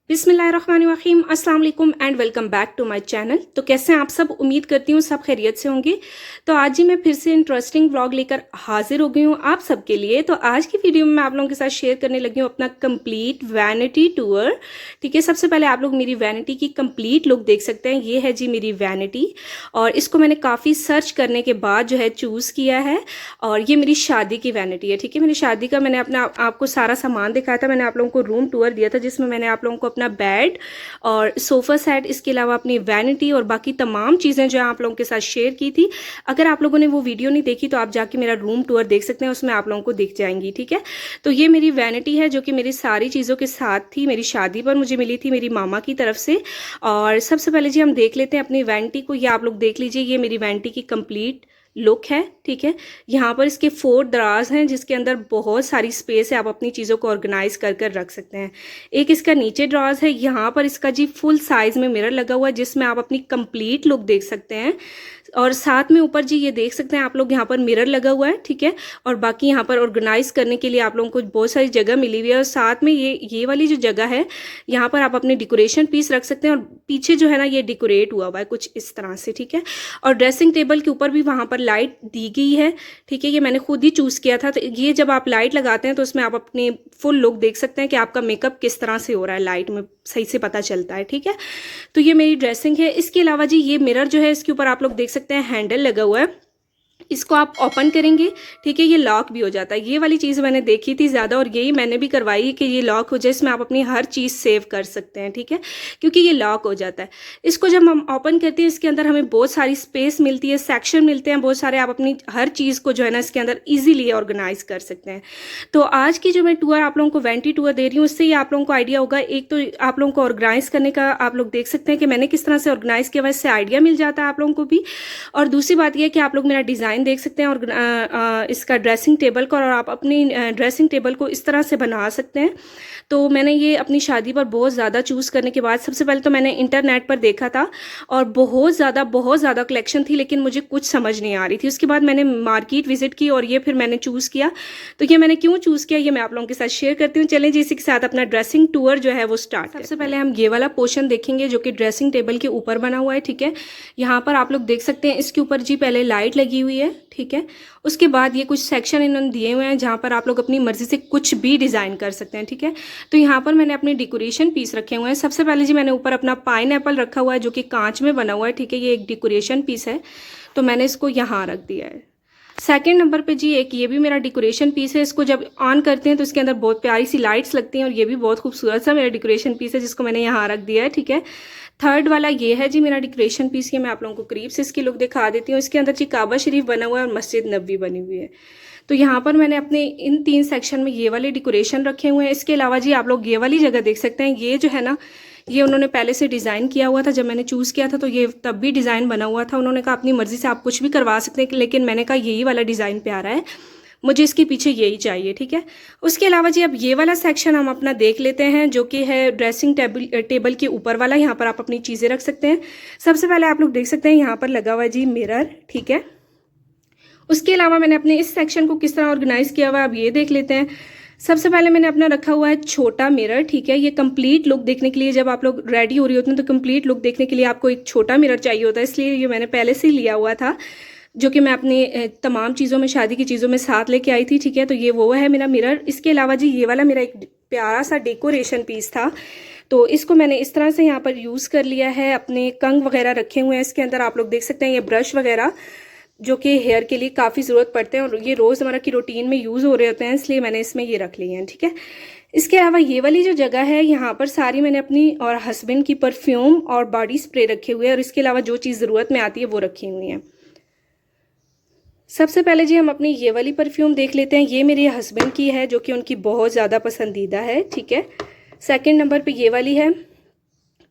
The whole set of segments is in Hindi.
बिस्मिल्लाहिर्रहमानिर्रहीम, अस्सलाम वालेकुम and welcome back to my channel. तो कैसे हैं आप सब? उम्मीद करती हूँ सब खैरियत से होंगे। तो आज ही मैं फिर से इंटरेस्टिंग व्लॉग लेकर हाजिर हो गई हूँ आप सबके लिए। तो आज की वीडियो में मैं आप लोगों के साथ शेयर करने लगी हूँ अपना कंप्लीट वैनिटी टूर। ठीक है, सबसे पहले आप लोग मेरी वैनिटी की कंप्लीट लुक देख सकते हैं। ये है जी मेरी वैनिटी, और इसको मैंने काफ़ी सर्च करने के बाद जो है चूज़ किया है। और ये मेरी शादी की वैनिटी है। ठीक है, मेरी शादी का मैंने अपना आपको सारा सामान दिखाया था। मैंने आप लोगों को रूम टूर दिया था जिसमें मैंने आप लोगों को अपना बेड और सोफ़ा सेट, इसके अलावा अपनी वैनिटी और बाकी तमाम चीज़ें जो है आप लोगों के साथ शेयर की थी। अगर आप लोगों ने वो वीडियो नहीं देखी तो आप जाके मेरा रूम टूर देख सकते हैं, उसमें आप लोगों को दिख जाएंगी। ठीक है, तो ये मेरी वैनिटी है जो कि मेरी सारी चीज़ों के साथ थी। मेरी शादी पर मुझे मिली थी मेरी मामा की तरफ से। और सबसे पहले जी हम देख लेते हैं अपनी वैनिटी को। ये आप लोग देख लीजिए, ये मेरी वैनिटी की कंप्लीट लुक है। ठीक है, यहाँ पर इसके 4 दराज हैं जिसके अंदर बहुत सारी स्पेस है, आप अपनी चीज़ों को ऑर्गेनाइज कर कर रख सकते हैं। एक इसका नीचे ड्रॉज है, यहाँ पर इसका जी फुल साइज में मिरर लगा हुआ है जिसमें आप अपनी कंप्लीट लुक देख सकते हैं। और साथ में ऊपर जी ये देख सकते हैं आप लोग, यहाँ पर मिरर लगा हुआ है। ठीक है, और बाकी यहाँ पर ऑर्गेनाइज करने के लिए आप लोगों को बहुत सारी जगह मिली हुई है। और साथ में ये वाली जो जगह है, यहाँ पर आप अपने डेकोरेशन पीस रख सकते हैं। और पीछे जो है ना ये डेकोरेट हुआ हुआ है कुछ इस तरह से। ठीक है, और ड्रेसिंग टेबल के ऊपर भी वहाँ पर लाइट दी गई है। ठीक है, ये मैंने खुद ही चूज़ किया था। तो ये जब आप लाइट लगाते हैं तो उसमें आप अपने फुल लुक देख सकते हैं कि आपका मेकअप किस तरह से हो रहा है, लाइट में सही से पता चलता है। ठीक है, तो ये मेरी ड्रेसिंग है। इसके अलावा जी ये मिरर जो है इसके ऊपर आप लोग देख सकते हैं हैंडल लगा हुआ है, इसको आप ओपन करेंगे। ठीक है, ये लॉक भी हो जाता है। ये वाली चीज़ मैंने देखी थी ज़्यादा, और यही मैंने भी करवाई कि ये लॉक हो जाए, इसमें आप अपनी हर चीज़ सेव कर सकते हैं। ठीक है, क्योंकि ये लॉक हो जाता है। इसको जब हम ओपन करते हैं इसके अंदर हमें बहुत सारी स्पेस मिलती है, सेक्शन मिलते हैं बहुत सारे, आप अपनी हर चीज़ को जो है ना इसके अंदर ईजिली ऑर्गेनाइज कर सकते हैं। तो आज की जो मैं टूर आप लोगों को वैनिटी टूर दे रही हूँ, उससे ही आप लोगों को आइडिया होगा। एक तो आप लोगों को ऑर्गेनाइज करने का आप लोग देख सकते हैं कि मैंने किस तरह से ऑर्गेनाइज किया, वैसे आइडिया मिल जाता है आप लोगों को भी। और दूसरी बात यह है कि आप लोग मेरा डिज़ाइन देख सकते हैं और इसका ड्रेसिंग टेबल का, और आप अपनी ड्रेसिंग टेबल को इस तरह से बना सकते हैं। तो मैंने ये अपनी शादी पर बहुत ज़्यादा चूज़ करने के बाद, सबसे पहले तो मैंने इंटरनेट पर देखा था और बहुत ज़्यादा कलेक्शन थी, लेकिन मुझे कुछ समझ नहीं आ रही थी। उसके बाद मैंने मार्केट विजिट की और ये फिर मैंने चूज़ किया। तो ये मैंने क्यों चूज़ किया ये मैं आप लोगों के साथ शेयर करती हूँ। चलें जी, इसी के साथ अपना ड्रेसिंग टूर जो है वो स्टार्ट। सबसे पहले हम ये वाला पोर्शन देखेंगे जो कि ड्रेसिंग टेबल के ऊपर बना हुआ है। ठीक है, यहाँ पर आप लोग देख सकते हैं इसके ऊपर जी पहले लाइट लगी हुई है। ठीक है, उसके बाद ये कुछ सेक्शन इन्होंने दिए हुए हैं जहाँ पर आप लोग अपनी मर्जी से कुछ भी डिज़ाइन कर सकते हैं। ठीक है, तो यहाँ पर मैंने अपने डेकोरेशन पीस रखे हुए हैं। सबसे पहले जी मैंने ऊपर अपना पाइनएप्पल रखा हुआ है जो कि कांच में बना हुआ है। ठीक है, ये एक डेकोरेशन पीस है तो मैंने इसको यहाँ रख दिया है। सेकंड नंबर पे जी एक ये भी मेरा डेकोरेशन पीस है। इसको जब ऑन करते हैं तो इसके अंदर बहुत प्यारी सी लाइट्स लगती हैं और ये भी बहुत खूबसूरत सा मेरा डेकोरेशन पीस है जिसको मैंने यहाँ रख दिया है। ठीक है, थर्ड वाला ये है जी मेरा डेकोरेशन पीस। ये मैं आप लोगों को करीब से इसकी लुक दिखा देती हूँ। इसके अंदर जी काबा शरीफ बना हुआ है और मस्जिद नबवी बनी हुई है। तो यहाँ पर मैंने अपने इन 3 सेक्शन में ये वाले डेकोरेशन रखे हुए हैं। इसके अलावा जी आप लोग ये वाली जगह देख सकते हैं, ये जो है ना ये उन्होंने पहले से डिज़ाइन किया हुआ था। जब मैंने चूज़ किया था तो ये तब भी डिज़ाइन बना हुआ था। उन्होंने कहा अपनी मर्ज़ी से आप कुछ भी करवा सकते हैं, लेकिन मैंने कहा यही वाला डिज़ाइन प्यारा है, मुझे इसके पीछे यही चाहिए। ठीक है, उसके अलावा जी अब ये वाला सेक्शन हम अपना देख लेते हैं जो कि है ड्रेसिंग टेबल के ऊपर वाला। यहाँ पर आप अपनी चीज़ें रख सकते हैं। सबसे पहले आप लोग देख सकते हैं यहाँ पर लगा हुआ है जी मिरर। ठीक है, उसके अलावा मैंने अपने इस सेक्शन को किस तरह ऑर्गेनाइज किया हुआ है अब ये देख लेते हैं। सबसे पहले मैंने अपना रखा हुआ है छोटा मिरर। ठीक है, ये कंप्लीट लुक देखने के लिए जब आप लोग रेडी हो रही होती हैं तो कंप्लीट लुक देखने के लिए आपको एक छोटा मिरर चाहिए होता है, इसलिए ये मैंने पहले से ही लिया हुआ था जो कि मैं अपनी तमाम चीज़ों में, शादी की चीज़ों में साथ लेके आई थी। ठीक है, तो ये वो है मेरा मिरर। इसके अलावा जी ये वाला मेरा एक प्यारा सा डेकोरेशन पीस था, तो इसको मैंने इस तरह से यहाँ पर यूज़ कर लिया है। अपने कंग वगैरह रखे हुए हैं इसके अंदर, आप लोग देख सकते हैं ये ब्रश वगैरह जो कि हेयर के लिए काफ़ी ज़रूरत पड़ते हैं और ये रोज़मर्रा की रूटीन में यूज़ हो रहे होते हैं, इसलिए मैंने इसमें ये रख लिए हैं। ठीक है, इसके अलावा ये वाली जो जगह है यहाँ पर सारी मैंने अपनी और हस्बैंड की परफ्यूम और बॉडी स्प्रे रखे हुए हैं, और इसके अलावा जो चीज़ ज़रूरत में आती है वो रखी हुई है। सबसे पहले जी हम अपनी ये वाली परफ्यूम देख लेते हैं। ये मेरे हस्बैंड की है जो कि उनकी बहुत ज़्यादा पसंदीदा है। ठीक है, सेकंड नंबर पे ये वाली है।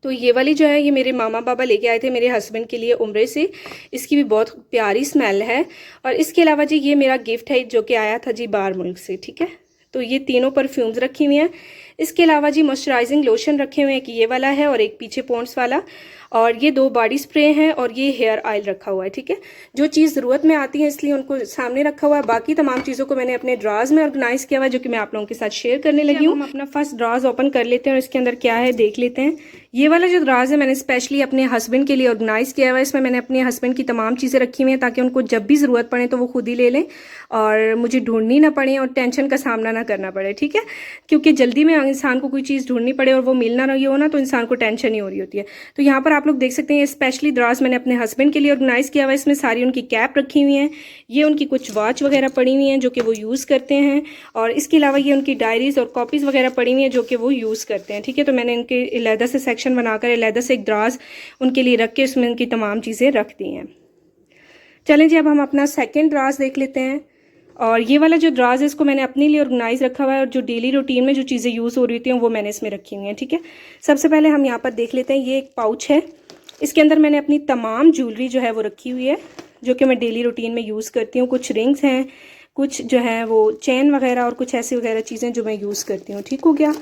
तो ये वाली जो है ये मेरे मामा बाबा लेके आए थे मेरे हस्बैंड के लिए उम्रे से, इसकी भी बहुत प्यारी स्मेल है। और इसके अलावा जी ये मेरा गिफ्ट है जो कि आया था जी बाहर मुल्क से। ठीक है, तो ये तीनों परफ्यूम्स रखी हुई हैं। इसके अलावा जी मॉइस्चराइजिंग लोशन रखे हुए हैं, एक ये वाला है और एक पीछे पॉन्ड्स वाला। और ये 2 बॉडी स्प्रे हैं और ये हेयर ऑयल रखा हुआ है, ठीक है। जो चीज़ ज़रूरत में आती है इसलिए उनको सामने रखा हुआ है। बाकी तमाम चीज़ों को मैंने अपने ड्राज में ऑर्गेनाइज़ किया हुआ है, जो कि मैं आप लोगों के साथ शेयर करने लगी हूँ। हम अपना फर्स्ट ड्राज ओपन कर लेते हैं और इसके अंदर क्या है देख लेते हैं। ये वाला जो ड्राज है मैंने स्पेशली अपने हस्बैंड के लिए ऑर्गेनाइज़ किया हुआ है। इसमें मैंने अपने हस्बैंड की तमाम चीज़ें रखी हुई हैं ताकि उनको जब भी ज़रूरत पड़े तो वो खुद ही ले लें और मुझे ढूंढनी ना पड़े और टेंशन का सामना ना करना पड़े, ठीक है। क्योंकि जल्दी में इंसान को कोई चीज़ ढूंढनी पड़े और वो मिल ना रही हो ना तो इंसान को टेंशन ही हो रही होती है। तो यहाँ पर आप लोग देख सकते हैं स्पेशली ड्राज मैंने अपने हस्बैंड के लिए ऑर्गेनाइज़ किया हुआ है। इसमें सारी उनकी कैप रखी हुई हैं, ये उनकी कुछ वॉच वगैरह पड़ी हुई हैं जो कि वो यूज़ करते हैं, और इसके अलावा ये उनकी डायरीज़ और कॉपीज़ वगैरह पड़ी हुई हैं जो कि वो यूज़ करते हैं, ठीक है। तो मैंने इनके अलहदा से सेक्शन बनाकर अलहदा से एक ड्राज उनके लिए रख के उसमें उनकी तमाम चीज़ें रख दी हैं। चलें जी, अब हम अपना सेकेंड ड्राज देख लेते हैं। और ये वाला जो ड्राज है इसको मैंने अपने लिए ऑर्गेनाइज रखा हुआ है और जो डेली रूटीन में जो चीज़ें यूज़ हो रही होती हैं वो मैंने इसमें रखी हुई हैं, ठीक है। सबसे पहले हम यहाँ पर देख लेते हैं, ये एक पाउच है, इसके अंदर मैंने अपनी तमाम ज्वेलरी जो है वो रखी हुई है जो कि मैं डेली रूटीन में यूज़ करती हूँ। कुछ रिंग्स हैं, कुछ जो है वो चेन वगैरह और कुछ ऐसी वगैरह चीज़ें जो मैं यूज़ करती हूँ, ठीक हो गया।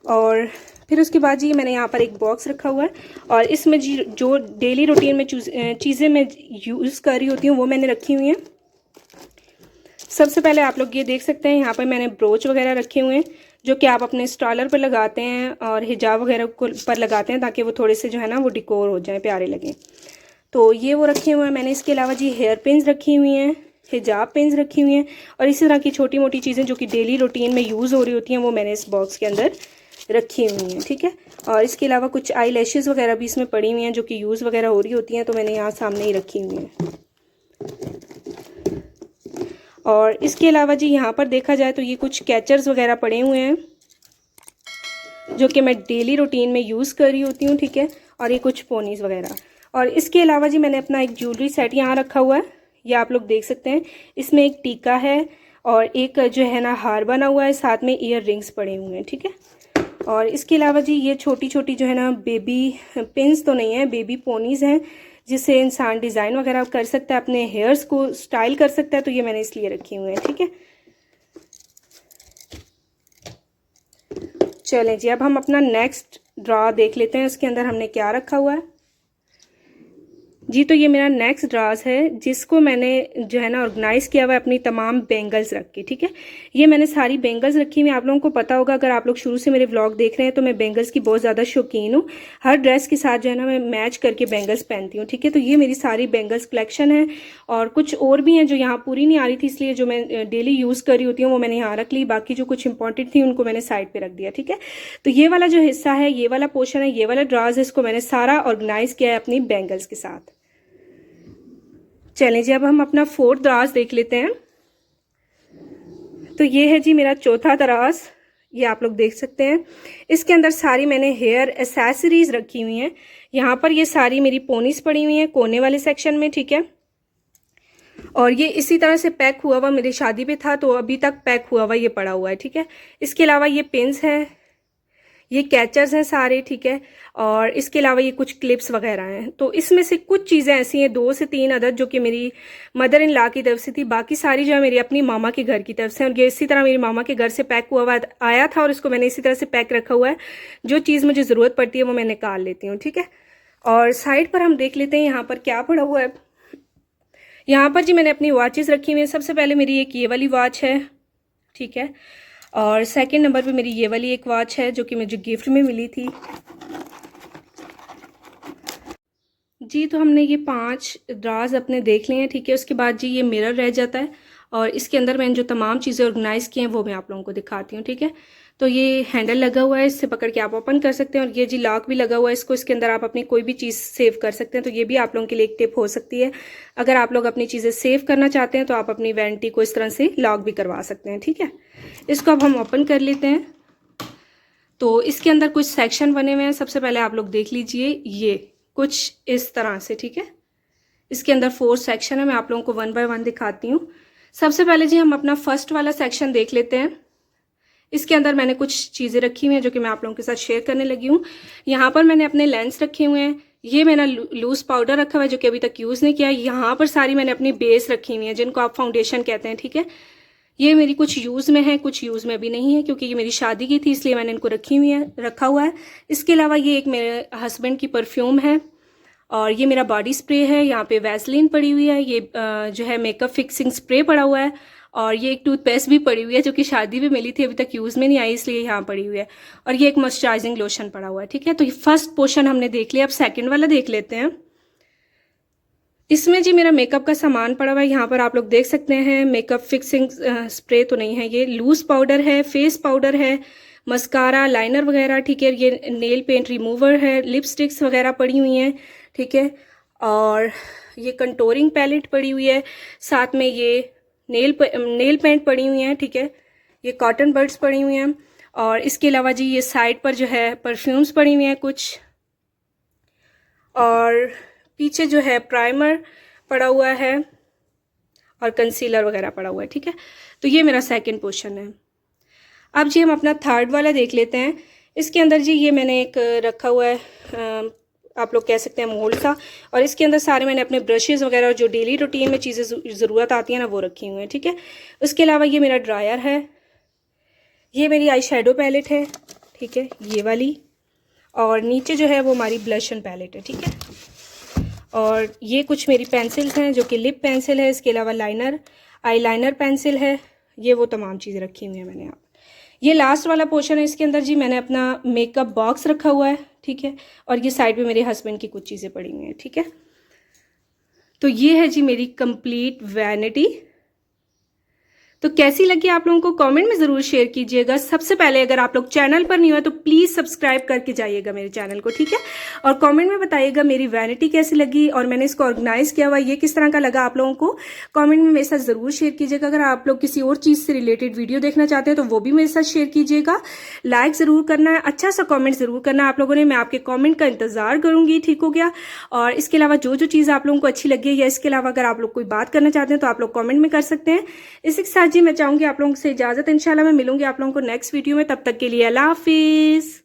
और फिर उसके बाद जी मैंने यहाँ पर एक बॉक्स रखा हुआ है और इसमें जी जो डेली रूटीन में चीज़ें मैं यूज़ कर रही होती हूँ वो मैंने रखी हुई हैं। सबसे पहले आप लोग ये देख सकते हैं यहाँ पर मैंने ब्रोच वगैरह रखे हुए हैं जो कि आप अपने स्टॉलर पर लगाते हैं और हिजाब वगैरह को पर लगाते हैं ताकि वो थोड़े से जो है ना वो डिकोर हो जाए, प्यारे लगें। तो ये वो रखे हुए हैं मैंने। इसके अलावा जी हेयर पिन्स रखी हुई हैं, हिजाब पिन्स रखी हुई हैं और इसी तरह की छोटी मोटी चीज़ें जो कि डेली रूटीन में यूज़ हो रही होती हैं वो मैंने इस बॉक्स के अंदर रखी हुई हैं, ठीक है। और इसके अलावा कुछ आई लैशेज़ वगैरह भी इसमें पड़ी हुई हैं जो कि यूज़ वगैरह हो रही होती हैं, तो मैंने यहाँ सामने ही रखी हुई हैं। और इसके अलावा जी यहाँ पर देखा जाए तो ये कुछ कैचर्स वगैरह पड़े हुए हैं जो कि मैं डेली रूटीन में यूज़ कर रही होती हूँ, ठीक है। और ये कुछ पोनीज़ वगैरह। और इसके अलावा जी मैंने अपना एक ज्वेलरी सेट यहाँ रखा हुआ है, ये आप लोग देख सकते हैं। इसमें एक टीका है और एक जो है ना हार बना हुआ है, साथ में ईयर रिंग्स पड़े हुए हैं, ठीक है। और इसके अलावा जी ये छोटी छोटी जो है ना बेबी पिन्स तो नहीं है, बेबी पोनीज़ हैं जिससे इंसान डिज़ाइन वगैरह कर सकता है, अपने हेयर्स को स्टाइल कर सकता है, तो ये मैंने इसलिए रखी हुई हैं, ठीक है। चलें जी, अब हम अपना नेक्स्ट ड्रा देख लेते हैं उसके अंदर हमने क्या रखा हुआ है जी। तो ये मेरा नेक्स्ट ड्राज है जिसको मैंने जो है ना ऑर्गेनाइज़ किया हुआ है अपनी तमाम बेंगल्स रख के, ठीक है। ये मैंने सारी बेंगल्स रखी हुई। आप लोगों को पता होगा, अगर आप लोग शुरू से मेरे व्लॉग देख रहे हैं तो मैं बेंगल्स की बहुत ज़्यादा शौकीन हूँ। हर ड्रेस के साथ जो है ना मैं मैच करके बेंगल्स पहनती हूँ, ठीक है। तो ये मेरी सारी बेंगल्स कलेक्शन है और कुछ और भी हैं जो यहाँ पूरी नहीं आ रही थी, इसलिए जो मैं डेली यूज़ कर रही होती हूँ वो मैंने यहाँ रख ली। बाकी जो कुछ इंपॉर्टेंट थी उनको मैंने साइड पर रख दिया, ठीक है। तो ये वाला जो हिस्सा है, ये वाला पोर्शन है, ये वाला ड्राज है, इसको मैंने सारा ऑर्गेनाइज़ किया है अपनी बेंगल्स के साथ। चलें जी, अब हम अपना फोर्थ दराज देख लेते हैं। तो ये है जी मेरा चौथा दराज, ये आप लोग देख सकते हैं। इसके अंदर सारी मैंने हेयर एसेसरीज रखी हुई हैं। यहाँ पर ये सारी मेरी पोनीस पड़ी हुई हैं कोने वाले सेक्शन में, ठीक है। और ये इसी तरह से पैक हुआ हुआ मेरी शादी पे था तो अभी तक पैक हुआ हुआ ये पड़ा हुआ है, ठीक है। इसके अलावा ये पिन्स हैं, ये कैचर्स हैं सारे, ठीक है। और इसके अलावा ये कुछ क्लिप्स वगैरह हैं। तो इसमें से कुछ चीज़ें ऐसी हैं, 2 से 3 अदद जो कि मेरी मदर इन लॉ की तरफ से थी, बाकी सारी जो है मेरी अपनी मामा के घर की तरफ से। और ये इसी तरह मेरी मामा के घर से पैक हुआ हुआ आया था और इसको मैंने इसी तरह से पैक रखा हुआ है। जो चीज़ मुझे ज़रूरत पड़ती है वो मैं निकाल लेती हूँ, ठीक है। और साइड पर हम देख लेते हैं यहाँ पर क्या पड़ा हुआ है। यहाँ पर जी मैंने अपनी वॉचेस रखी हुई हैं। सबसे पहले मेरी एक ये वाली वॉच है, ठीक है। और सेकंड नंबर पे मेरी ये वाली एक वॉच है जो कि मुझे गिफ्ट में मिली थी जी। तो हमने ये 5 ड्राज अपने देख लिए हैं, ठीक है। उसके बाद जी ये मिरर रह जाता है और इसके अंदर मैंने जो तमाम चीज़ें ऑर्गेनाइज़ की हैं वो मैं आप लोगों को दिखाती हूँ, ठीक है। तो ये हैंडल लगा हुआ है, इससे पकड़ के आप ओपन कर सकते हैं। और ये जी लॉक भी लगा हुआ है, इसको इसके अंदर आप अपनी कोई भी चीज़ सेव कर सकते हैं। तो ये भी आप लोगों के लिए एक टिप हो सकती है। अगर आप लोग अपनी चीज़ें सेव करना चाहते हैं तो आप अपनी वैनिटी को इस तरह से लॉक भी करवा सकते हैं, ठीक है। इसको अब हम ओपन कर लेते हैं। तो इसके अंदर कुछ सेक्शन बने हुए हैं। सबसे पहले आप लोग देख लीजिए, ये कुछ इस तरह से, ठीक है। इसके अंदर 4 सेक्शन है, मैं आप लोगों को 1 बाय 1 दिखाती हूँ। सबसे पहले जी हम अपना फर्स्ट वाला सेक्शन देख लेते हैं। इसके अंदर मैंने कुछ चीज़ें रखी हुई हैं जो कि मैं आप लोगों के साथ शेयर करने लगी हूँ। यहाँ पर मैंने अपने लेंस रखे हुए हैं। ये मैंने लूज पाउडर रखा हुआ है जो कि अभी तक यूज़ नहीं किया। यहाँ पर सारी मैंने अपनी बेस रखी हुई है जिनको आप फाउंडेशन कहते हैं, ठीक है। ये मेरी कुछ यूज़ में है, कुछ यूज़ में भी नहीं है, क्योंकि ये मेरी शादी की थी इसलिए मैंने इनको रखा हुआ है। इसके अलावा ये एक मेरे हस्बैंड की परफ्यूम है और ये मेरा बॉडी स्प्रे है, यहाँ पे वैसलीन पड़ी हुई है, ये जो है मेकअप फिक्सिंग स्प्रे पड़ा हुआ है, और ये एक टूथपेस्ट भी पड़ी हुई है जो कि शादी में मिली थी, अभी तक यूज़ में नहीं आई इसलिए यहाँ पड़ी हुई है, और ये एक मॉइस्चराइजिंग लोशन पड़ा हुआ है। ठीक है, तो ये फर्स्ट पोर्शन हमने देख लिया। अब सेकंड वाला देख लेते हैं। इसमें जी मेरा मेकअप का सामान पड़ा हुआ है, यहाँ पर आप लोग देख सकते हैं। मेकअप फिक्सिंग स्प्रे तो नहीं है, ये लूज पाउडर है, फेस पाउडर है, मस्कारा, लाइनर वगैरह। ठीक है, ये नेल पेंट रिमूवर है, लिपस्टिक्स वगैरह पड़ी हुई हैं। ठीक है, और ये कंटोरिंग पैलेट पड़ी हुई है, साथ में ये नेल पेंट पड़ी हुई हैं। ठीक है, ये कॉटन बड्स पड़ी हुई हैं, और इसके अलावा जी ये साइड पर जो है परफ्यूम्स पड़ी हुई हैं कुछ, और पीछे जो है प्राइमर पड़ा हुआ है और कंसीलर वगैरह पड़ा हुआ है। ठीक है, तो ये मेरा सेकंड पोर्शन है। अब जी हम अपना थर्ड वाला देख लेते हैं। इसके अंदर जी ये मैंने एक रखा हुआ है, आप लोग कह सकते हैं मोल्ड सा, और इसके अंदर सारे मैंने अपने ब्रशेज़ वगैरह और जो डेली रूटीन में चीज़ें ज़रूरत आती हैं ना वो रखी हुई हैं। ठीक है, उसके अलावा ये मेरा ड्रायर है, ये मेरी आई शेडो पैलेट है। ठीक है, ये वाली, और नीचे जो है वो हमारी ब्लश एंड पैलेट है। ठीक है, और ये कुछ मेरी पेंसिल्स हैं जो कि लिप पेंसिल है, इसके अलावा लाइनर, आई लाइनर पेंसिल है, ये वो तमाम चीज़ें रखी हुई हैं मैंने यहाँ। ये लास्ट वाला पोर्शन है, इसके अंदर जी मैंने अपना मेकअप बॉक्स रखा हुआ है। ठीक है, और ये साइड पे मेरे हस्बैंड की कुछ चीज़ें पड़ी हुई हैं। ठीक है, तो ये है जी मेरी कंप्लीट वैनिटी। तो कैसी लगी आप लोगों को कमेंट में ज़रूर शेयर कीजिएगा। सबसे पहले अगर आप लोग चैनल पर नहीं हो तो प्लीज़ सब्सक्राइब करके जाइएगा मेरे चैनल को। ठीक है, और कमेंट में बताइएगा मेरी वैनिटी कैसी लगी और मैंने इसको ऑर्गेनाइज किया हुआ ये किस तरह का लगा आप लोगों को। कमेंट में मेरे साथ ज़रूर शेयर कीजिएगा। अगर आप लोग किसी और चीज़ से रिलेटेड वीडियो देखना चाहते हैं तो वो भी मेरे साथ शेयर कीजिएगा। लाइक ज़रूर करना है, अच्छा सा कॉमेंट ज़रूर करना है आप लोगों ने, मैं आपके कॉमेंट का इंतज़ार करूँगी। ठीक हो गया, और इसके अलावा जो जो चीज़ आप लोगों को अच्छी लगी है या इसके अलावा अगर आप लोग कोई बात करना चाहते हैं तो आप लोग कॉमेंट में कर सकते हैं। इसी के साथ जी मैं चाहूँगी आप लोगों से इजाज़त, इंशाल्लाह मैं मिलूंगी आप लोगों को नेक्स्ट वीडियो में। तब तक के लिए अल्लाह हाफिज़।